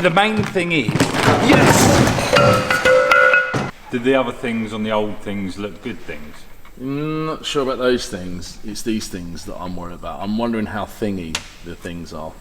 The main thing is... Yes! Did the other things on the old things look good things? Not sure about those things. It's these things that I'm worried about. I'm wondering how thingy the things are.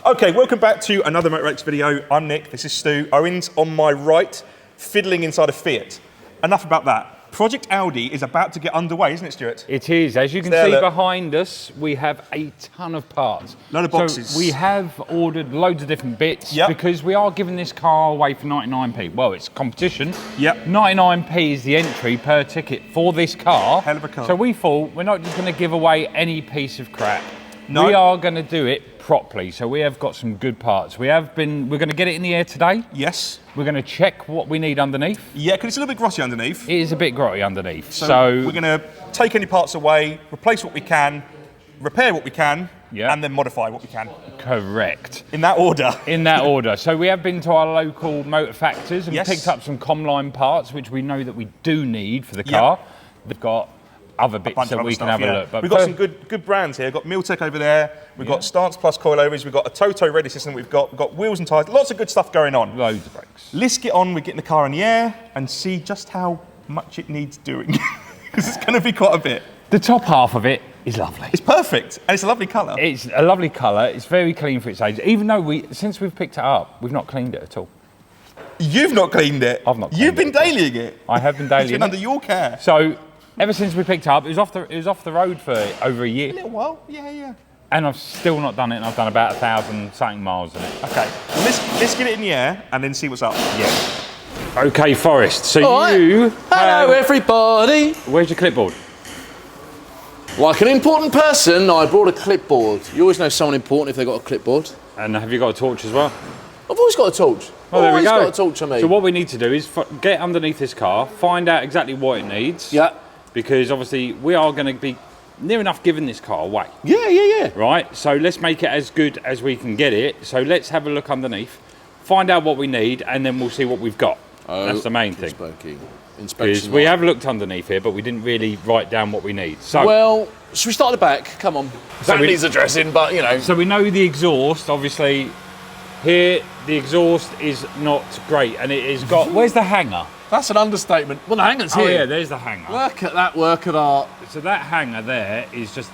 Okay, welcome back to another MotorX video. I'm Nick, this is Stu. Owen's on my right, fiddling inside a Fiat. Enough about that. Project Audi is about to get underway, isn't it, Stuart? It is. As you can see behind us, we have a ton of parts. Load of boxes. So we have ordered loads of different bits because we are giving this car away for 99p. Well, it's competition. Yep. 99p is the entry per ticket for this car. Hell of a car. So we thought we're not just going to give away any piece of crap. No. We are going to do it properly. So we have got some good parts. We're going to get it in the air today. Yes. We're going to check what we need underneath. Yeah, because it's a little bit grotty underneath. It is a bit grotty underneath. So we're going to take any parts away, replace what we can, repair what we can, Yeah. and then modify what we can. Correct. In that order. In that order. So we have been to our local motor factors and Yes. picked up some Comline parts, which we know that we do need for the car. They've got other bits that we can have a look. But we've got some good brands here. We've got Miltech over there. We've got Stance Plus coilovers. We've got a Toto ready system. We've got wheels and tyres. Lots of good stuff going on. Loads of brakes. Let's get on with getting the car in the air and see just how much it needs doing. Because it's going to be quite a bit. The top half of it is lovely. It's perfect. And it's a lovely colour. It's a lovely colour. It's very clean for its age. Even though since we've picked it up, we've not cleaned it at all. You've not cleaned it. I've not cleaned You've been it. dailying it. I have been dailying It's been under your care. So ever since we picked it up, it was off the road for over a year. A little while. Yeah. And I've still not done it, and I've done about 1,000 something miles on it. Okay. Well, let's get it in the air and then see what's up. Yeah. Okay, Forrest. So Hello, everybody. Where's your clipboard? Like an important person, I brought a clipboard. You always know someone important if they've got a clipboard. And have you got a torch as well? I've always got a torch. Well, there we go. Always got a torch on me. So what we need to do is get underneath this car, find out exactly what it needs. Yeah. Because obviously we are going to be near enough giving this car away. Yeah. Right? So let's make it as good as we can get it. So let's have a look underneath, find out what we need, and then we'll see what we've got. That's the main thing. Because we have looked underneath here, but we didn't really write down what we need. So, well, should we start at the back? Come on. That needs addressing, but you know. So we know the exhaust, obviously. Here, the exhaust is not great, and it has got... Where's the hanger? That's an understatement. Well, the hanger's here. Oh yeah, there's the hanger. Look at that work of art. So that hanger there is just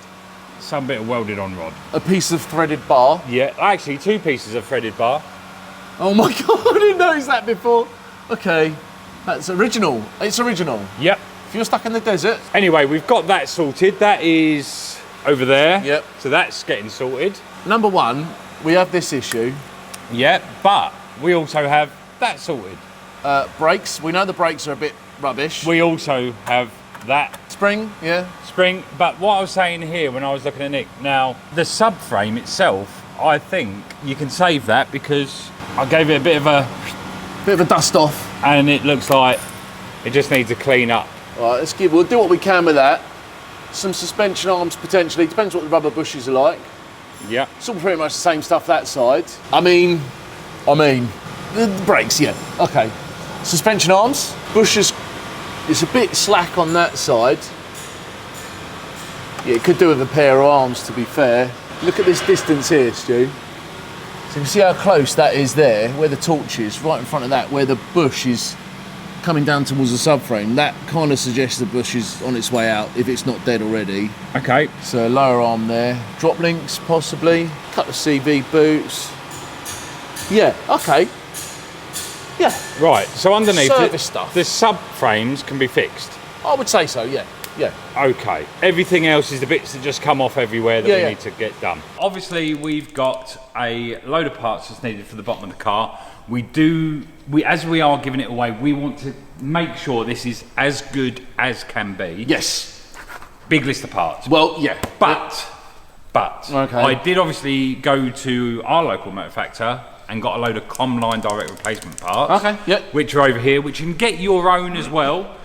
some bit of welded on rod. A piece of threaded bar. Yeah, actually 2 pieces of threaded bar. Oh my God, I didn't notice that before. Okay, that's original. It's original. Yep. If you're stuck in the desert. Anyway, we've got that sorted. That is over there. Yep. So that's getting sorted. Number one, we have this issue. Yeah, but we also have that sorted. Brakes. We know the brakes are a bit rubbish. We also have that. Spring, yeah. Spring, but what I was saying here when I was looking at Nick, now the subframe itself, I think you can save that because I gave it a bit of a dust off. And it looks like it just needs to clean up. All right, we'll do what we can with that. Some suspension arms potentially, depends what the rubber bushes are like. Yeah. It's all pretty much the same stuff that side. I mean, the brakes, yeah. Okay. Suspension arms, bushes, it's a bit slack on that side. Yeah, it could do with a pair of arms, to be fair. Look at this distance here, Stu. So you can see how close that is there, where the torch is, right in front of that, where the bush is coming down towards the subframe. That kind of suggests the bush is on its way out, if it's not dead already. Okay. So lower arm there. Drop links, possibly. Couple of CV boots. Yeah, okay. Yeah. Right, so underneath Service stuff. the subframes can be fixed. I would say so, yeah. Yeah. Okay. Everything else is the bits that just come off everywhere that we Yeah. need to get done. Obviously, we've got a load of parts that's needed for the bottom of the car. As we are giving it away, we want to make sure this is as good as can be. Yes. Big list of parts. Well, yeah. But Okay. I did obviously go to our local motor factor and got a load of Comline direct replacement parts. Okay, yep. Which are over here, which you can get your own as well,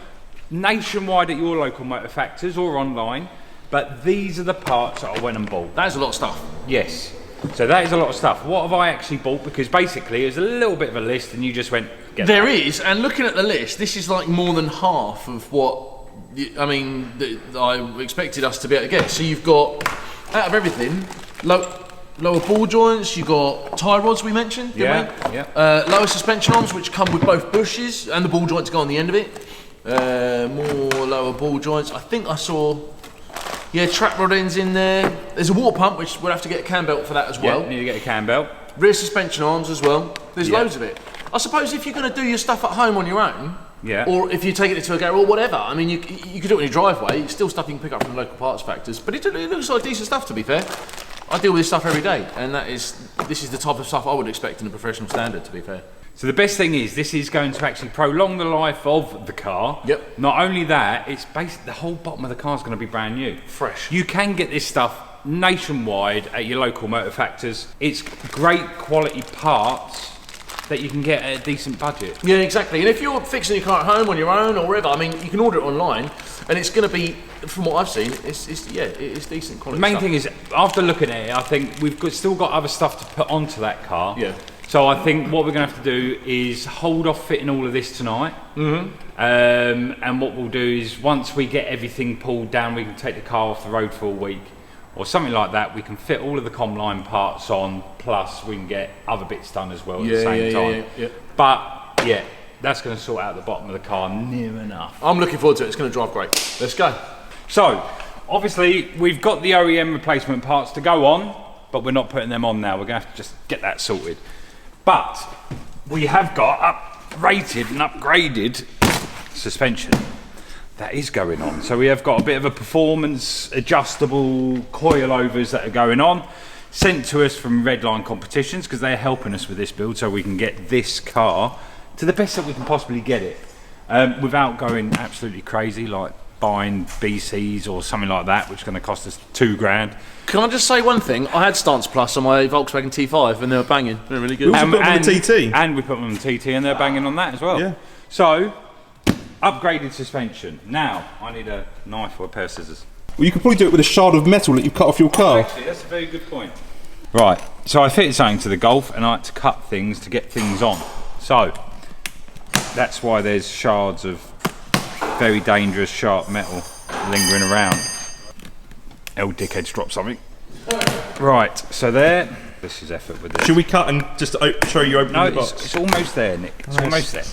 nationwide at your local motor factors or online. But these are the parts that I went and bought. That is a lot of stuff. Yes. So that is a lot of stuff. What have I actually bought? Because basically there's a little bit of a list and you just went, get There that. is, and looking at the list, this is like more than half of what, I expected us to be able to get. So you've got out of everything, lower ball joints, you got tie rods we mentioned, didn't we? Yeah. Lower suspension arms, which come with both bushes and the ball joint to go on the end of it. More lower ball joints. I think I saw, trap rod ends in there. There's a water pump, which we'll have to get a cam belt for that as well. Yeah, need to get a cam belt. Rear suspension arms as well. There's loads of it. I suppose if you're going to do your stuff at home on your own, or if you take it to a garage or whatever, I mean, you could do it in your driveway. It's still stuff you can pick up from local parts factors, but it looks like decent stuff, to be fair. I deal with this stuff every day, and this is the type of stuff I would expect in a professional standard, to be fair. So the best thing is, this is going to actually prolong the life of the car. Yep. Not only that, it's basically the whole bottom of the car is going to be brand new. Fresh. You can get this stuff nationwide at your local motor factors. It's great quality parts that you can get at a decent budget. Yeah, exactly. And if you're fixing your car at home on your own or wherever, I mean, you can order it online, and it's going to be, from what I've seen, it's decent quality. The main stuff. thing is, after looking at it, I think we've still got other stuff to put onto that car. Yeah. So I think what we're going to have to do is hold off fitting all of this tonight. And what we'll do is, once we get everything pulled down, we can take the car off the road for a week or something like that. We can fit all of the Comline parts on, plus we can get other bits done as well at the same time. Yeah. But yeah, that's going to sort out the bottom of the car near enough. I'm looking forward to it. It's going to drive great. Let's go. So obviously we've got the OEM replacement parts to go on, but we're not putting them on now. We're going to have to just get that sorted. But we have got rated and upgraded suspension that is going on. So we have got a bit of a performance adjustable coilovers that are going on, sent to us from Redline Competitions, because they're helping us with this build so we can get this car to the best that we can possibly get it, without going absolutely crazy like buying BCs or something like that, which is going to cost us $2,000. Can I just say one thing? I had Stance Plus on my Volkswagen T5 and they were banging. They're really good. We also put them on the TT. And we put them on the TT and they're banging on that as well. Yeah. So, upgraded suspension. Now, I need a knife or a pair of scissors. Well, you could probably do it with a shard of metal that you've cut off your car. Actually, that's a very good point. Right, so I fitted something to the Golf and I like to cut things to get things on. So, that's why there's shards of very dangerous sharp metal lingering around. Old dickhead's dropped something. Right, so there. This is effort with this. Should we cut and just show you opening the box? It's almost there, Nick. It's almost there.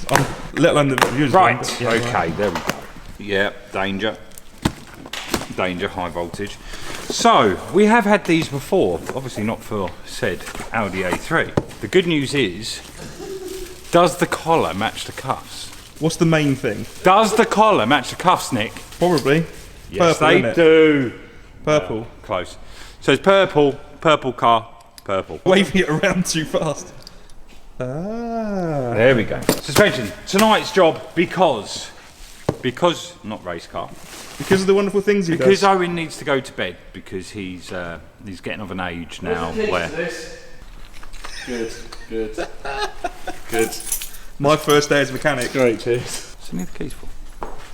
Let alone the viewers. Right, okay, there we go. Yeah, danger. Danger, high voltage. So, we have had these before, obviously not for said Audi A3. The good news is, does the collar match the cuffs? What's the main thing? Does the collar match the cuffs, Nick? Probably. Yes, Purple, they do. Purple. Close. So it's purple car, purple. Waving it around too fast. Ah. There we go. Suspension. Tonight's job, because not race car. Because of the wonderful things he does. Because Owen needs to go to bed, because he's getting of an age now where. Good. My first day as a mechanic. Great, cheers. What's he need the keys for?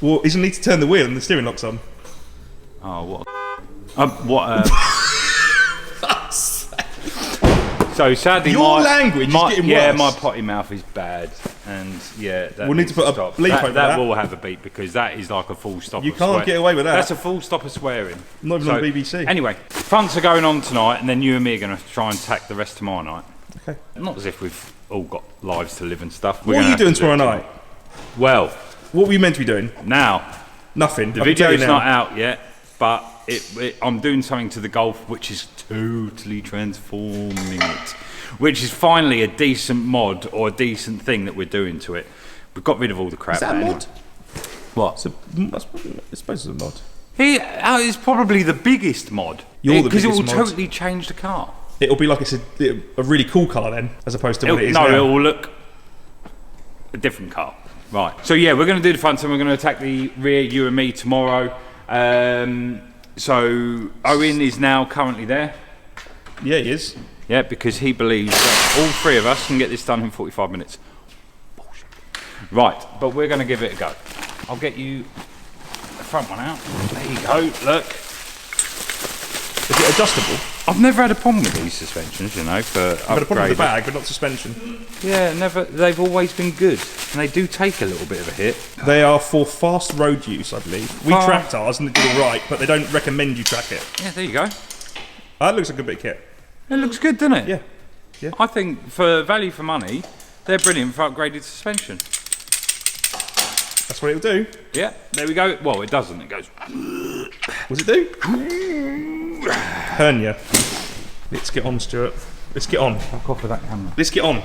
Well, he doesn't need to turn the wheel and the steering lock's on. Oh, what? So sadly, Your language is getting yeah, worse. my potty mouth is bad, and yeah, that We'll need to put a stop. bleep over that. That will have a beep, because that is like a full stop. You of can't swear. get away with that. That's a full stop of swearing. Not even on the BBC. Anyway, fronts are going on tonight, and then you and me are going to try and tack the rest tomorrow night. Okay. Not as if we've all got lives to live and stuff. What are you doing tomorrow night? Well, What were you meant to be doing? now Nothing. the video is not out yet, but I'm doing something to the Golf which is totally transforming it. Which is finally a decent mod or a decent thing that we're doing to it. We've got rid of all the crap. Is that a mod? What? I suppose it's a mod. It's probably the biggest mod. You're the because it will biggest mod. totally change the car. It'll be like it's a really cool car then, as opposed to what it is No, now. it will look a different car. Right. So yeah, we're going to do the front and we're going to attack the rear, you and me, tomorrow. So Owen is now currently there. Yeah, he is. Yeah, because he believes that all three of us can get this done in 45 minutes. Bullshit. Right, but we're going to give it a go. I'll get you the front one out. There you go, look. Is it adjustable? I've never had a problem with these suspensions, you know, for I've had a problem with the upgraded. bag, but not suspension. Yeah, never. They've always been good, and they do take a little bit of a hit. They are for fast road use, I believe. We tracked ours and it did all right, but they don't recommend you track it. Yeah, there you go. That looks like a bit of kit. It looks good, doesn't it? Yeah. Yeah. I think for value for money, they're brilliant for upgraded suspension. That's what it'll do. Yeah, there we go. Well, it doesn't. It goes. What's it do? Hernia. Let's get on, Stuart. Let's get on. Fuck off with that camera. Let's get on.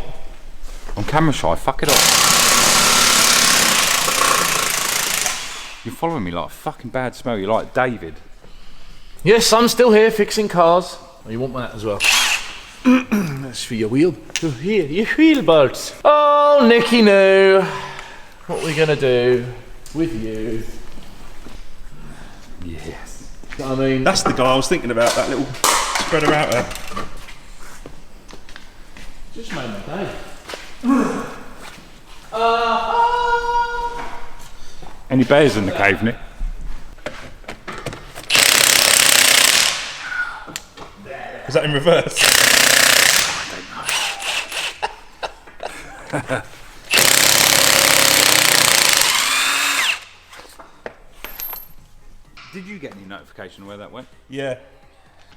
I'm camera shy. Fuck it off. You're following me like a fucking bad smell. You're like David. Yes, I'm still here fixing cars. Oh, you want that as well? That's for your wheel. Here, your wheel bolts. Oh, Nicky no. What are we gonna do with you? Yes. I mean, That's the guy I was thinking about, that little spreader out there. just made my day. Any bears in the cave, Nick? Is that in reverse? Did you get any notification where that went? Yeah.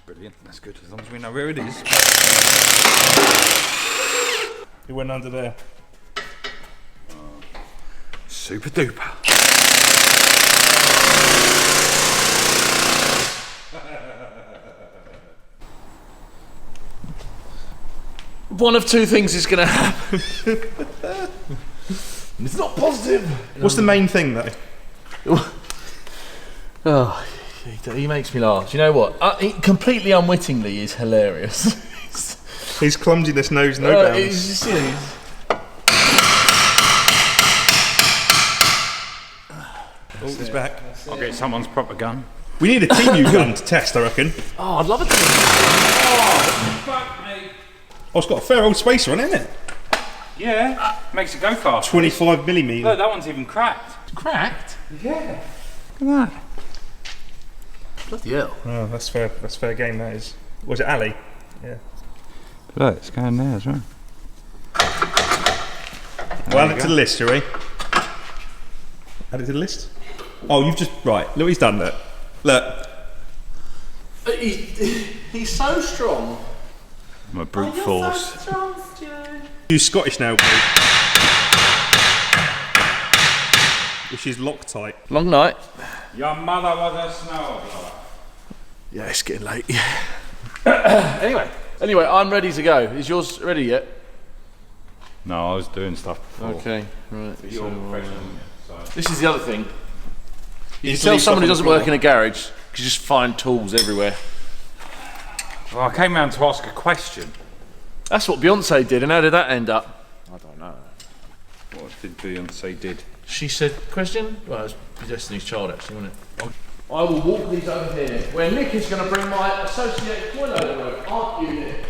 Brilliant. That's good. As long as we know where it is. It went under there. Super duper. One of two things is going to happen. It's not positive. What's the main thing, though? Oh, he makes me laugh. Do you know what? He completely unwittingly is hilarious. His clumsiness knows no bounds. It's just, Oh, he's back. I'll get someone's proper gun. We need a TU gun to test, I reckon. oh, I'd love it. Fuck me. Oh, it's got a fair old spacer on it, isn't it? Yeah. Makes it go fast. 25mm. Look, that one's even cracked. Cracked? Yeah. Look at that. Bloody hell. Oh, that's fair. That's fair game. That is. Was it Ali? Yeah. Look, it's going there as well. Well, add it to the list, shall we? Add it to the list. Oh, you've just right. Look, what he's done. Look. He's so strong. I'm a brute force. So strong, Stu. Use Scottish nail glue, which is Loctite. Long night. Your mother was a snowblower. Yeah, it's getting late. Anyway, I'm ready to go. Is yours ready yet? No, I was doing stuff before. Okay, right. You're professional, so. This is the other thing. You Just can tell leave someone who stuff doesn't on the work in a garage because you just find tools everywhere. Well, I came round to ask a question. That's what Beyonce did, and how did that end up? I don't know. What did Beyonce did? She said, question? Well, it was Destiny's Child, actually, wasn't it? I will walk these over here, where Nick is going to bring my associated toilet over, aren't you, Nick?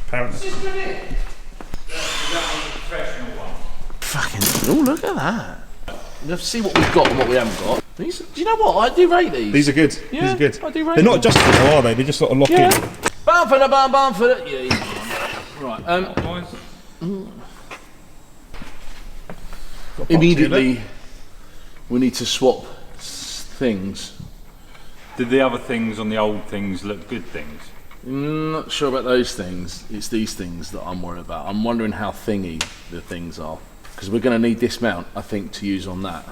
Apparently. Is this good, Nick? Professional one. Fucking, oh, look at that. Let's see what we've got and what we haven't got. These, do you know what? I do rate these. These are good. Yeah, These are good. I do rate They're not them. adjustable, though, are they? They just sort of lock in. Bam for the bam for the. Yeah, easy one. Right. Immediately, we need to swap things. Did the other things on the old things look good things? Not sure about those things. It's these things that I'm worried about. I'm wondering how thingy the things are. Because we're going to need this mount, I think, to use on that.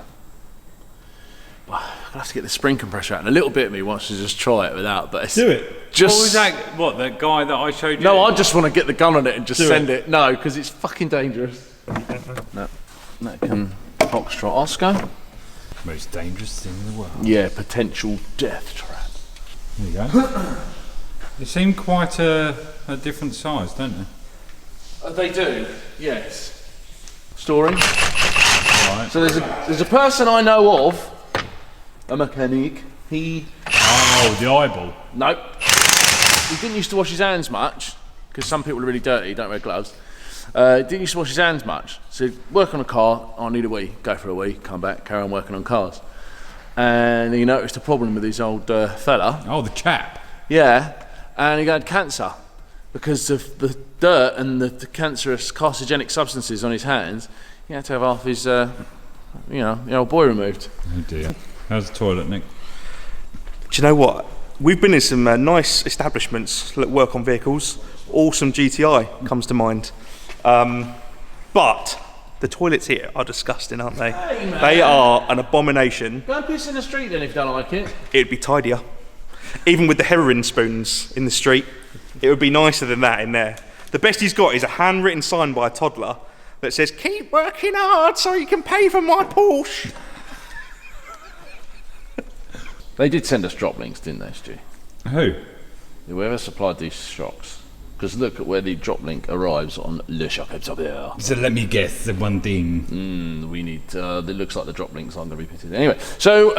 I'm going to have to get the spring compressor out. And a little bit of me wants to just try it without, but it's Do it. just... What was that? What, the guy that I showed you? No, I just want to get the gun on it and just Do send it. No, because it's fucking dangerous. No, that can Foxtrot Oscar. Most dangerous thing in the world. Yeah, potential death trap. There you go. They seem quite a different size, don't they? They do, yes. Story. Right. So there's a person I know of, a mechanic. Oh, the eyeball. Nope. He didn't used to wash his hands much, because some people are really dirty, don't wear gloves. Didn't used to wash his hands much. So work on a car, I need a wee, go for a wee, come back, carry on working on cars. And he noticed a problem with his old fella. Oh, the chap. Yeah, and he had cancer because of the dirt and the cancerous carcinogenic substances on his hands. He had to have half his, the old boy removed. Oh dear. How's the toilet, Nick? Do you know what? We've been in some nice establishments that work on vehicles. Awesome GTI comes to mind. But the toilets here are disgusting, aren't they? Hey, they are an abomination. Go and piss in the street then if you don't like it. It'd be tidier. Even with the heroin spoons in the street, it would be nicer than that in there. The best he's got is a handwritten sign by a toddler that says, "Keep working hard so you can pay for my Porsche." They did send us drop links, didn't they, Stu? Who? Whoever supplied these shocks. Because look at where the drop link arrives on Le Choc Observer. So let me guess the one thing. We need, it looks like the drop links aren't going to be pitted. Anyway, so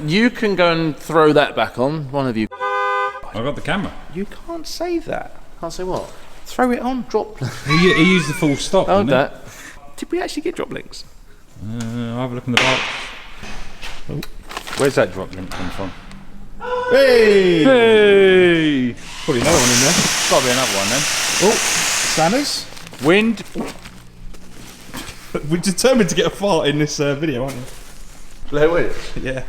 you can go and throw that back on, one of you. I got the camera. You can't say that. Can't say what? Throw it on. Drop. He used the full stop. Hold that. Did we actually get drop links? I'll have a look in the box. Oh. Where's that drop link come from? Hey! Hey! Probably another one in there. Gotta be another one then. Oh, spanners. Wind. We're determined to get a fart in this video, aren't we? Blair Witch? Yeah.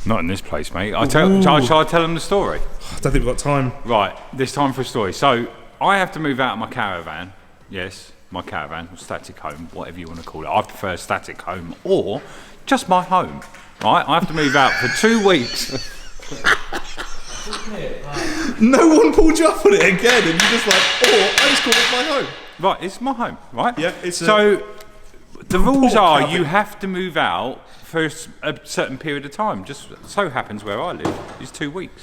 Not in this place, mate. Shall I tell them the story? I don't think we've got time. Right, this time for a story. So, I have to move out of my caravan. Yes, my caravan, or static home, whatever you want to call it. I prefer static home or just my home. Right, I have to move out for 2 weeks. No one pulled you up on it again, and you're just like, oh, I just called it my home. Right, it's my home, right? Yeah, it's so the rules are you have to move out for a certain period of time. Just so happens where I live is 2 weeks.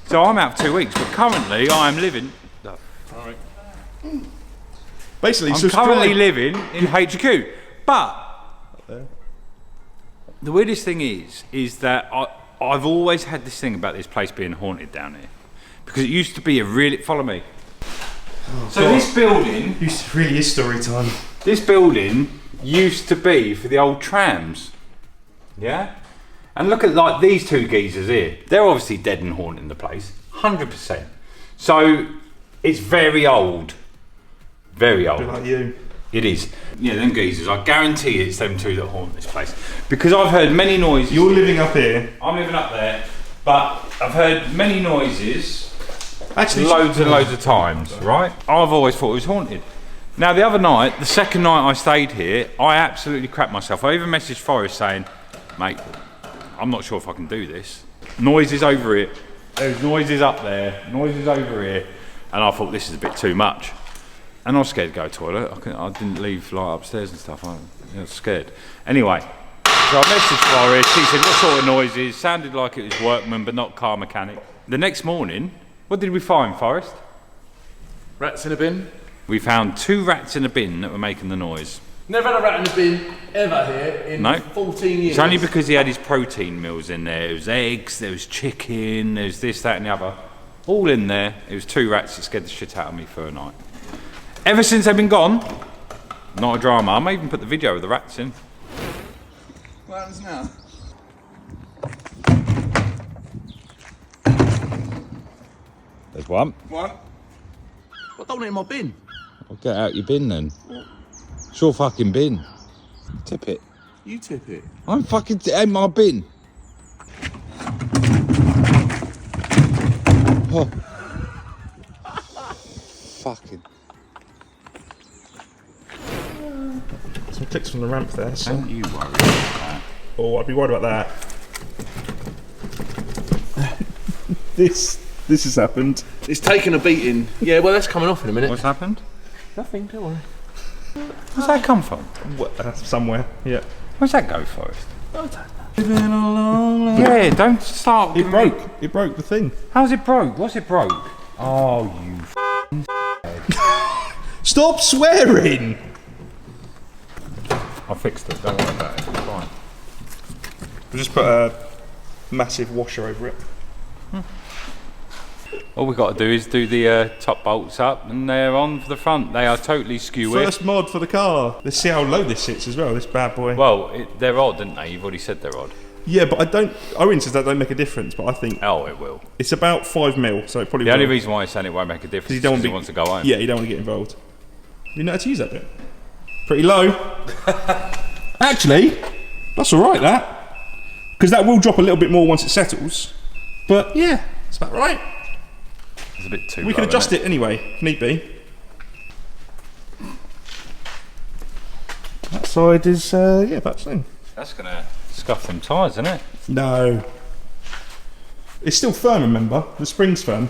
So I'm out for 2 weeks, but currently I am living. Basically, I'm currently living in HQ, but the weirdest thing is that I've always had this thing about this place being haunted down here, because it used to be a really follow me. Oh, so God. This building really is story time. This building used to be for the old trams, yeah. And look at like these two geezers here. They're obviously dead and haunting the place, 100%. So it's very old, very old. A bit like you. It is. Yeah, them geezers. I guarantee it's them two that haunt this place. Because I've heard many noises. You're living up here. I'm living up there. But I've heard many noises. Actually, loads and loads of times, right? I've always thought it was haunted. Now, the other night, the second night I stayed here, I absolutely crapped myself. I even messaged Forrest saying, mate, I'm not sure if I can do this. Noises over here. There's noises up there. Noises over here. And I thought, this is a bit too much. And I was scared to go to the toilet. I didn't leave like upstairs and stuff. I was scared. Anyway, so I messaged Forrest. He said, what sort of noises? Sounded like it was workman, but not car mechanic. The next morning, what did we find, Forrest? Rats in a bin. We found 2 rats in a bin that were making the noise. Never had a rat in a bin ever here in 14 years. It's only because he had his protein meals in there. There was eggs, there was chicken, there was this, that and the other. All in there. It was 2 rats that scared the shit out of me for a night. Ever since they've been gone, not a drama. I may even put the video of the rats in. What happens now? There's one. One. What don't in my bin? I'll get out your bin then. It's your fucking bin. Tip it. You tip it. I'm fucking in my bin. Oh. Fucking. Some clicks from the ramp there. So. Don't you worry about that. Oh, I'd be worried about that. This has happened. It's taken a beating. Yeah, well, that's coming off in a minute. What's happened? Nothing, don't worry. Where's that come from? Somewhere, yeah. Where's that go, Forrest? I don't know. Yeah, don't start. It broke. It broke the thing. How's it broke? What's it broke? Oh, you Stop swearing! I fixed it, don't worry about it, it's fine. We'll just put a massive washer over it. All we've got to do is do the top bolts up and they're on for the front. They are totally skew. First mod for the car. Let's see how low this sits as well, this bad boy. Well, they're odd, aren't they? You've already said they're odd. Yeah, but Owen says that don't make a difference, but I think... Oh, it will. It's about 5 mil, so it probably The will. only reason why he's saying it won't make a difference is because he wants to go home. Yeah, you don't want to get involved. You know how to use that bit? Pretty low. Actually, that's alright, that. Because that will drop a little bit more once it settles. But yeah, it's about right. It's a bit too We low, can adjust isn't it anyway, if need be. That side is, yeah, about the same. That's going to scuff them tyres, isn't it? No. It's still firm, remember? The spring's firm.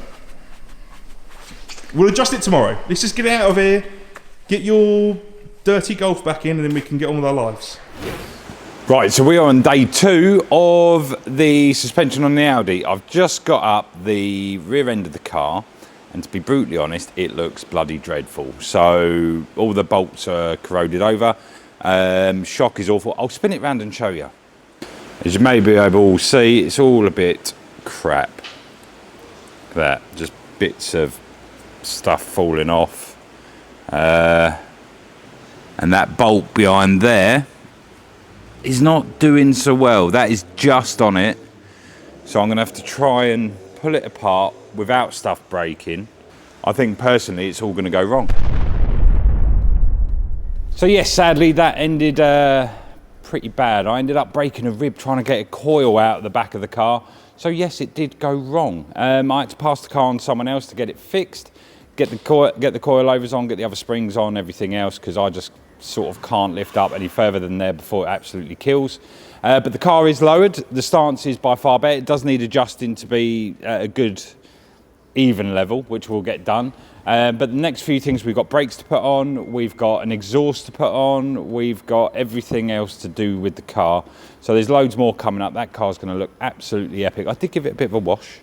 We'll adjust it tomorrow. Let's just get it out of here, get your dirty Golf back in, and then we can get on with our lives. Right, so we are on day 2 of the suspension on the Audi. I've just got up the rear end of the car, and to be brutally honest, it looks bloody dreadful. So all the bolts are corroded over. Shock is awful. I'll spin it round and show you. As you may be able to see, it's all a bit crap. Look at that, just bits of stuff falling off. And that bolt behind there is not doing so well. That is just on it. So I'm going to have to try and pull it apart without stuff breaking. I think personally it's all going to go wrong. So yes, sadly that ended pretty bad. I ended up breaking a rib trying to get a coil out of the back of the car. So yes, it did go wrong. I had to pass the car on to someone else to get it fixed, get the coilovers on, get the other springs on, everything else, because I just sort of can't lift up any further than there before it absolutely kills. But the car is lowered. The stance is by far better. It does need adjusting to be a good even level, which will get done. But the next few things, we've got brakes to put on, we've got an exhaust to put on, we've got everything else to do with the car. So there's loads more coming up. That car's going to look absolutely epic. I did give it a bit of a wash.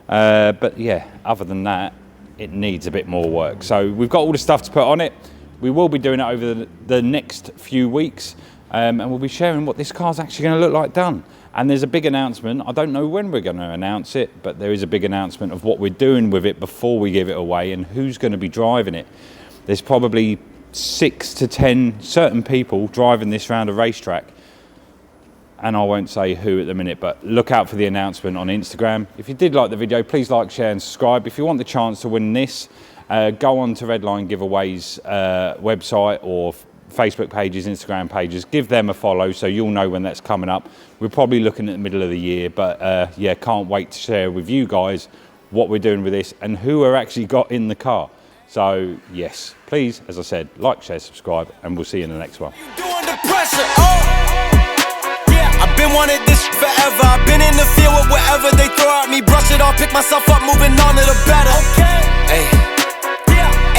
But yeah, other than that, it needs a bit more work. So we've got all the stuff to put on it. We will be doing it over the next few weeks, and we'll be sharing what this car's actually going to look like done. And there's a big announcement. I don't know when we're going to announce it, but there is a big announcement of what we're doing with it before we give it away and who's going to be driving it. There's probably 6 to 10 certain people driving this round a racetrack, and I won't say who at the minute, but look out for the announcement on Instagram. If you did like the video, please like, share and subscribe. If you want the chance to win this, go on to Redline Giveaways website or Facebook pages, Instagram pages. Give them a follow so you'll know when that's coming up. We're probably looking at the middle of the year, but yeah, can't wait to share with you guys what we're doing with this and who are actually got in the car. So yes, please, as I said, like, share, subscribe, and we'll see you in the next one. I've been wanting this forever. I've been in the field with whatever they throw at me. Brush it off, pick myself up, moving on to the better. Hey.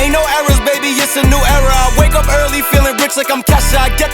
Ain't no errors, baby, it's a new era. I wake up early feeling rich like I'm Kesha. I get